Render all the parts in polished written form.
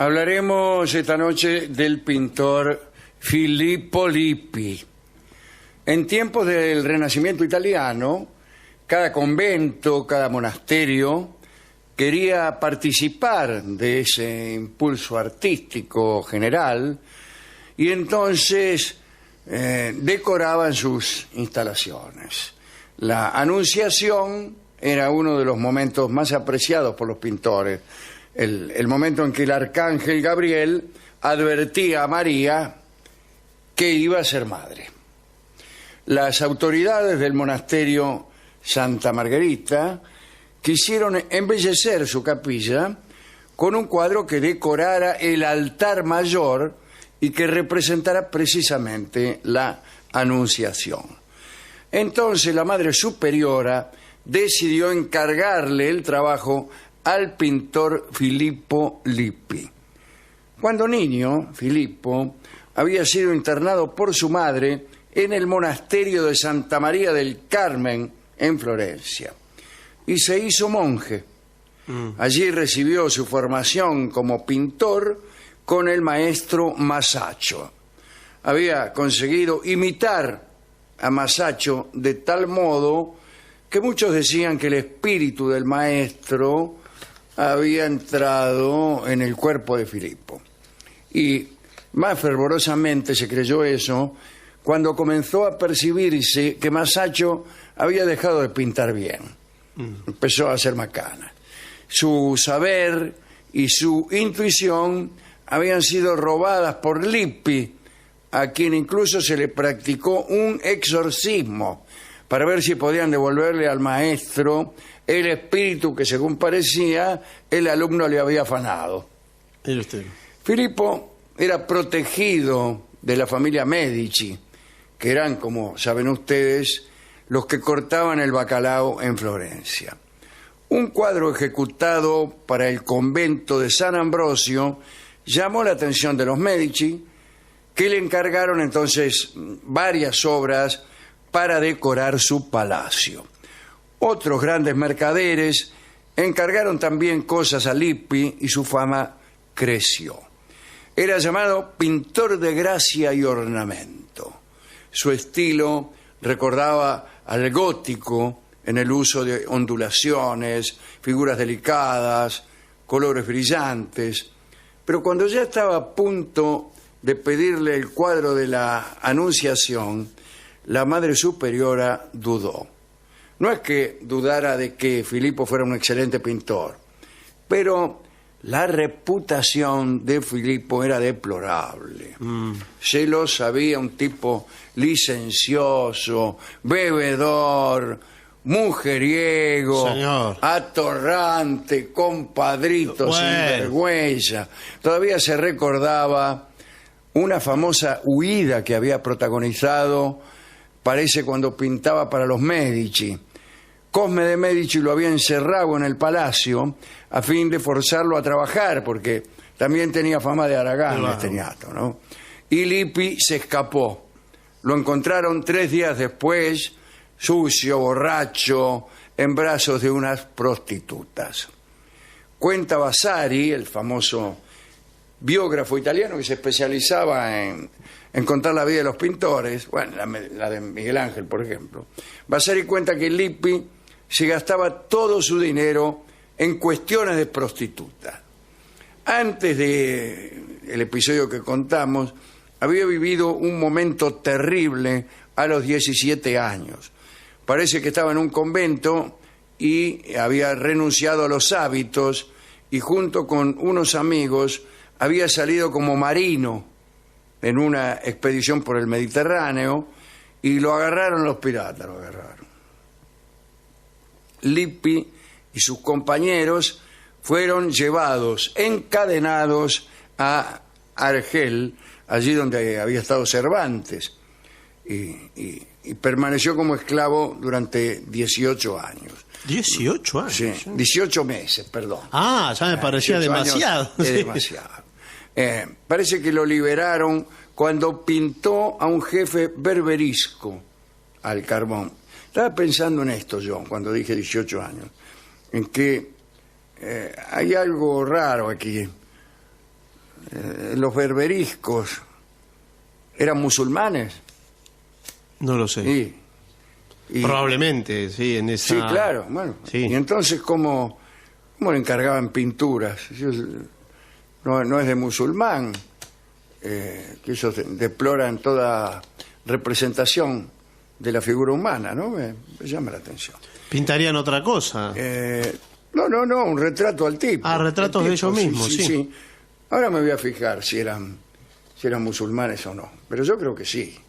Hablaremos esta noche del pintor Filippo Lippi. En tiempos del Renacimiento italiano, cada convento, cada monasterio quería participar de ese impulso artístico general y entonces decoraban sus instalaciones. La Anunciación era uno de los momentos más apreciados por los pintores, el momento en que el arcángel Gabriel advertía a María que iba a ser madre. Las autoridades del monasterio Santa Margherita quisieron embellecer su capilla con un cuadro que decorara el altar mayor y que representara precisamente la Anunciación. Entonces la Madre Superiora decidió encargarle el trabajo al pintor Filippo Lippi. Cuando niño, Filippo había sido internado por su madre en el monasterio de Santa María del Carmen, en Florencia, y se hizo monje. Allí recibió su formación como pintor con el maestro Masaccio. Había conseguido imitar a Masaccio de tal modo que muchos decían que el espíritu del maestro había entrado en el cuerpo de Filippo. Y más fervorosamente se creyó eso cuando comenzó a percibirse que Masaccio había dejado de pintar bien. Empezó a hacer macanas. Su saber y su intuición habían sido robadas por Lippi, a quien incluso se le practicó un exorcismo para ver si podían devolverle al maestro el espíritu que, según parecía, el alumno le había afanado. Filippo era protegido de la familia Medici, que eran, como saben ustedes, los que cortaban el bacalao en Florencia. Un cuadro ejecutado para el convento de San Ambrosio llamó la atención de los Medici, que le encargaron entonces varias obras para decorar su palacio. Otros grandes mercaderes encargaron también cosas a Lippi y su fama creció. Era llamado pintor de gracia y ornamento. Su estilo recordaba al gótico en el uso de ondulaciones, figuras delicadas, colores brillantes. Pero cuando ya estaba a punto de pedirle el cuadro de la Anunciación, la Madre Superiora dudó. No es que dudara de que Filippo fuera un excelente pintor, pero la reputación de Filippo era deplorable. Se lo sabía, un tipo licencioso, bebedor, mujeriego, atorrante, compadrito, sinvergüenza. Todavía se recordaba una famosa huida que había protagonizado, parece, cuando pintaba para los Medici. Cosme de Medici lo había encerrado en el palacio a fin de forzarlo a trabajar, porque también tenía fama de haragán este ñato, ¿no? Y Lippi se escapó. Lo encontraron 3 días después, sucio, borracho, en brazos de unas prostitutas. Cuenta Vasari, el famoso biógrafo italiano que se especializaba en contar la vida de los pintores, bueno, la de Miguel Ángel, por ejemplo. Vasari cuenta que Lippi se gastaba todo su dinero en cuestiones de prostitutas. Antes del episodio que contamos, había vivido un momento terrible a los 17 años. Parece que estaba en un convento y había renunciado a los hábitos y junto con unos amigos había salido como marino en una expedición por el Mediterráneo y lo agarraron los piratas, lo agarraron. Lippi y sus compañeros fueron llevados, encadenados a Argel, allí donde había estado Cervantes, y permaneció como esclavo durante 18 años. ¿18 años? Sí, 18 meses, perdón. Ah, ya me parecía demasiado. Es demasiado. Parece que lo liberaron cuando pintó a un jefe berberisco al carbón. Estaba pensando en esto yo, cuando dije 18 años, en que hay algo raro aquí. los berberiscos eran musulmanes. No lo sé. Probablemente, sí, en esa... Sí, claro. Bueno, sí. Y entonces, ¿cómo le encargaban pinturas? No es de musulmán, que ellos deploran toda representación de la figura humana, ¿no? Me llama la atención. ¿Pintarían otra cosa? No, un retrato al tipo. Retratos de ellos mismos, sí. Ahora me voy a fijar si eran musulmanes o no, pero yo creo que sí.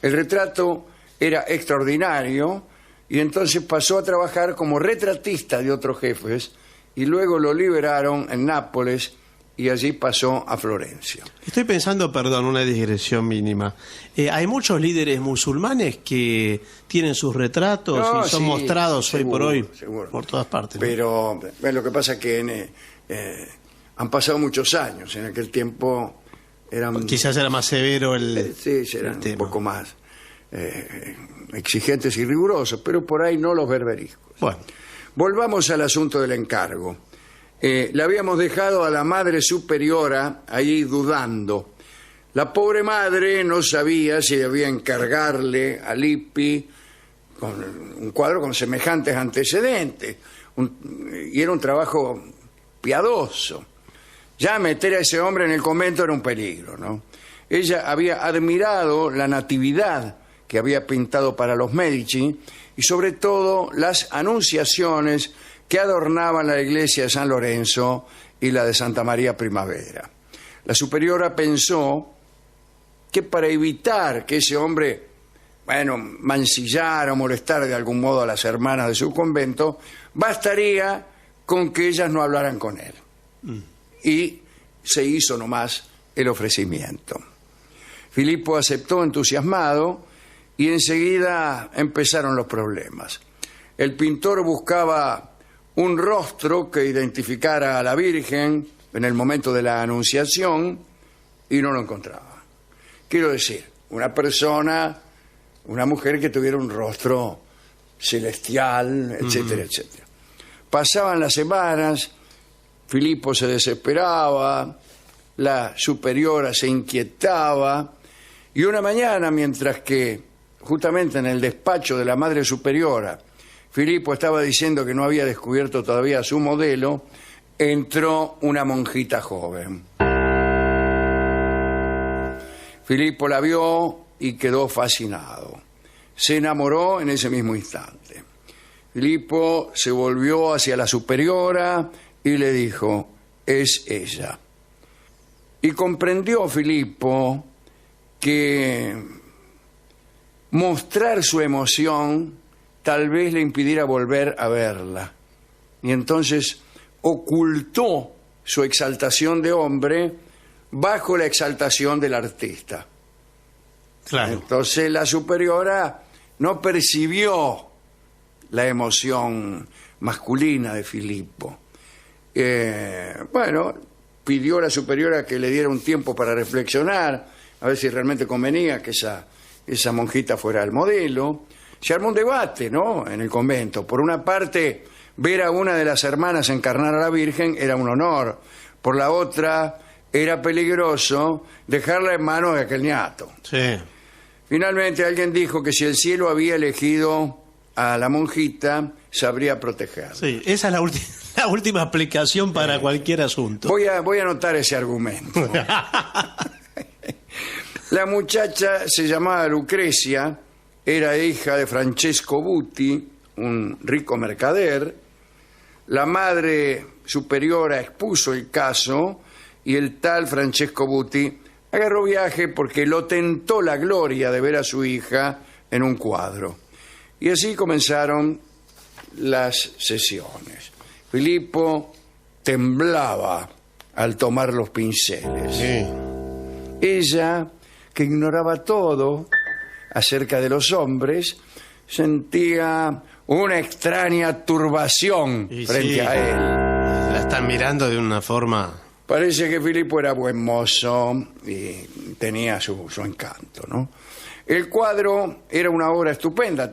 El retrato era extraordinario y entonces pasó a trabajar como retratista de otros jefes y luego lo liberaron en Nápoles y allí pasó a Florencia. Estoy pensando, perdón, una digresión mínima. Hay muchos líderes musulmanes que tienen sus retratos y son mostrados seguro, hoy por hoy seguro. Por todas partes, ¿no? Pero lo que pasa es que han pasado muchos años. En aquel tiempo eran... Quizás era más severo el eran un poco más exigentes y rigurosos, pero por ahí no los berberiscos. Bueno. Volvamos al asunto del encargo. Le habíamos dejado a la madre superiora ahí dudando. La pobre madre no sabía si debía encargarle a Lippi un cuadro con semejantes antecedentes. Y era un trabajo piadoso. Ya meter a ese hombre en el convento era un peligro, ¿no? Ella había admirado la natividad que había pintado para los Medici y sobre todo las anunciaciones que adornaban la iglesia de San Lorenzo y la de Santa María Primavera. La superiora pensó que para evitar que ese hombre, mancillara o molestara de algún modo a las hermanas de su convento, bastaría con que ellas no hablaran con él. Y se hizo nomás el ofrecimiento. Filippo aceptó entusiasmado y enseguida empezaron los problemas. El pintor buscaba un rostro que identificara a la Virgen en el momento de la Anunciación y no lo encontraba. Quiero decir, una mujer que tuviera un rostro celestial, etcétera, etcétera. Pasaban las semanas, Filippo se desesperaba, la superiora se inquietaba y una mañana, mientras que justamente en el despacho de la madre superiora Filippo estaba diciendo que no había descubierto todavía su modelo, entró una monjita joven. Filippo la vio y quedó fascinado. Se enamoró en ese mismo instante. Filippo se volvió hacia la superiora y le dijo: es ella. Y comprendió Filippo que mostrar su emoción tal vez le impidiera volver a verla. Y entonces ocultó su exaltación de hombre bajo la exaltación del artista. Claro. Entonces la superiora no percibió la emoción masculina de Filippo. Pidió a la superiora que le diera un tiempo para reflexionar, a ver si realmente convenía que esa monjita fuera el modelo. Se armó un debate, ¿no?, en el convento. Por una parte, ver a una de las hermanas encarnar a la Virgen era un honor. Por la otra, era peligroso dejarla en manos de aquel niato. Sí. Finalmente, alguien dijo que si el cielo había elegido a la monjita, sabría protegerla. Sí, esa es la última explicación para cualquier asunto. Voy a anotar ese argumento. La muchacha se llamaba Lucrecia, era hija de Francesco Buti, un rico mercader. La madre superiora expuso el caso y el tal Francesco Buti agarró viaje porque lo tentó la gloria de ver a su hija en un cuadro. Y así comenzaron las sesiones. Filippo temblaba al tomar los pinceles. Sí. Ella, que ignoraba todo acerca de los hombres, sentía una extraña turbación frente a él. La están mirando de una forma... Parece que Filippo era buen mozo y tenía su encanto, ¿no? El cuadro era una obra estupenda,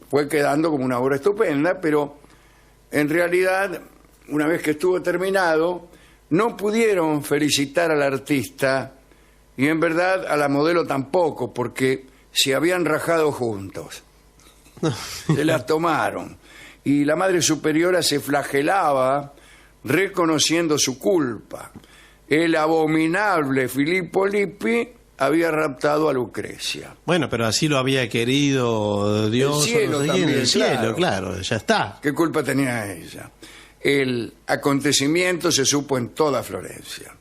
fue quedando como una obra estupenda, pero en realidad, una vez que estuvo terminado, no pudieron felicitar al artista y en verdad a la modelo tampoco, porque se habían rajado juntos. Se las tomaron. Y la Madre Superiora se flagelaba reconociendo su culpa. El abominable Filippo Lippi había raptado a Lucrecia. Bueno, pero así lo había querido Dios. El cielo también, el cielo, claro, ya está. ¿Qué culpa tenía ella? El acontecimiento se supo en toda Florencia.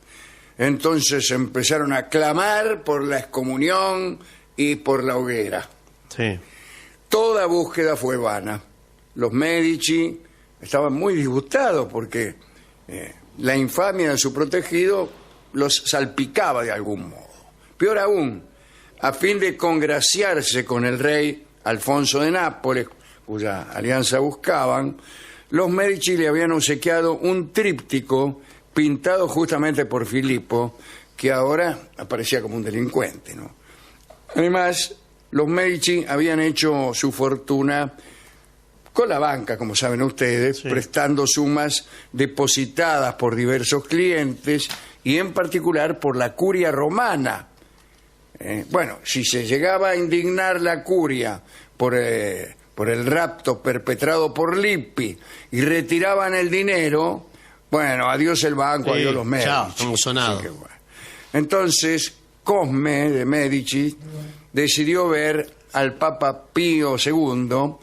Entonces empezaron a clamar por la excomunión y por la hoguera. Sí. Toda búsqueda fue vana. Los Medici estaban muy disgustados porque la infamia de su protegido los salpicaba de algún modo. Peor aún, a fin de congraciarse con el rey Alfonso de Nápoles, cuya alianza buscaban, los Medici le habían obsequiado un tríptico pintado justamente por Filippo, que ahora aparecía como un delincuente, ¿no? Además, los Medici habían hecho su fortuna con la banca, como saben ustedes, sí, prestando sumas depositadas por diversos clientes y en particular por la curia romana. Bueno, si se llegaba a indignar la curia por el rapto perpetrado por Lippi y retiraban el dinero, bueno, adiós el banco, sí, adiós los Medici. Chao, como sonado. Bueno. Entonces, Cosme de Medici decidió ver al Papa Pío II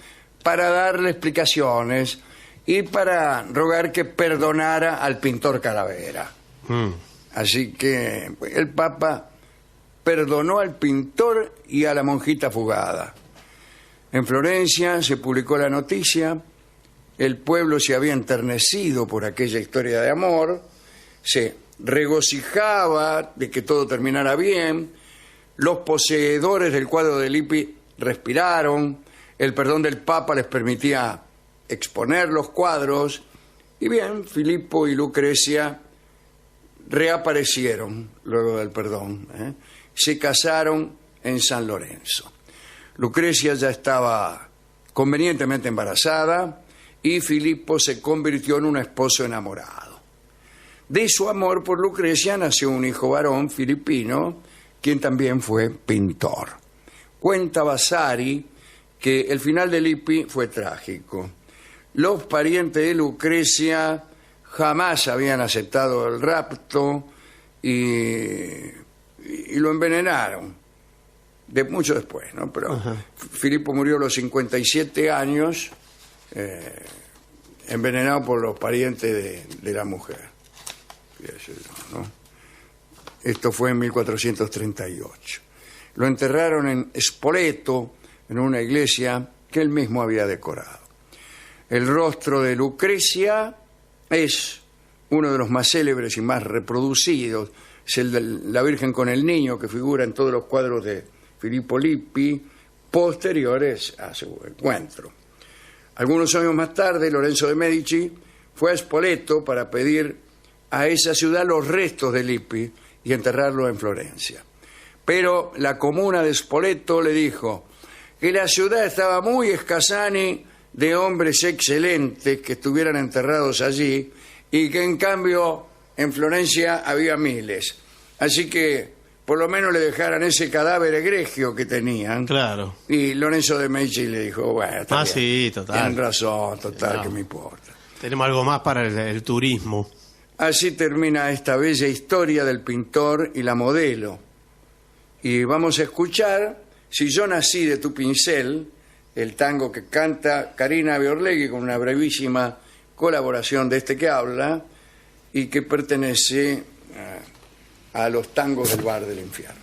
para darle explicaciones y para rogar que perdonara al pintor Calavera. Así que el Papa perdonó al pintor y a la monjita fugada. En Florencia se publicó la noticia, el pueblo se había enternecido por aquella historia de amor, se regocijaba de que todo terminara bien, los poseedores del cuadro de Lippi respiraron, el perdón del Papa les permitía exponer los cuadros, y bien, Filippo y Lucrecia reaparecieron luego del perdón, se casaron en San Lorenzo. Lucrecia ya estaba convenientemente embarazada y Filippo se convirtió en un esposo enamorado. De su amor por Lucrecia nació un hijo varón, Filippino, quien también fue pintor. Cuenta Vasari que el final de Lippi fue trágico. Los parientes de Lucrecia jamás habían aceptado el rapto y lo envenenaron. Mucho después, ¿no? Pero Filippo murió a los 57 años, envenenado por los parientes de la mujer. ¿No? Esto fue en 1438. Lo enterraron en Spoleto, en una iglesia que él mismo había decorado. El rostro de Lucrecia es uno de los más célebres y más reproducidos. Es el de la Virgen con el Niño, que figura en todos los cuadros de Filippo Lippi posteriores a su encuentro. Algunos años más tarde, Lorenzo de Medici fue a Spoleto para pedir a esa ciudad los restos de Lippi y enterrarlo en Florencia. Pero la comuna de Spoleto le dijo que la ciudad estaba muy escasani de hombres excelentes que estuvieran enterrados allí y que en cambio en Florencia había miles. Así que por lo menos le dejaran ese cadáver egregio que tenían. Claro. Y Lorenzo de Medici le dijo, bueno, está bien. Sí, total. Tienen razón, total, No. que me importa. Tenemos algo más para el turismo. Así termina esta bella historia del pintor y la modelo. Y vamos a escuchar Si yo nací de tu pincel, el tango que canta Karina Biorlegui con una brevísima colaboración de este que habla y que pertenece a los tangos del Bar del Infierno.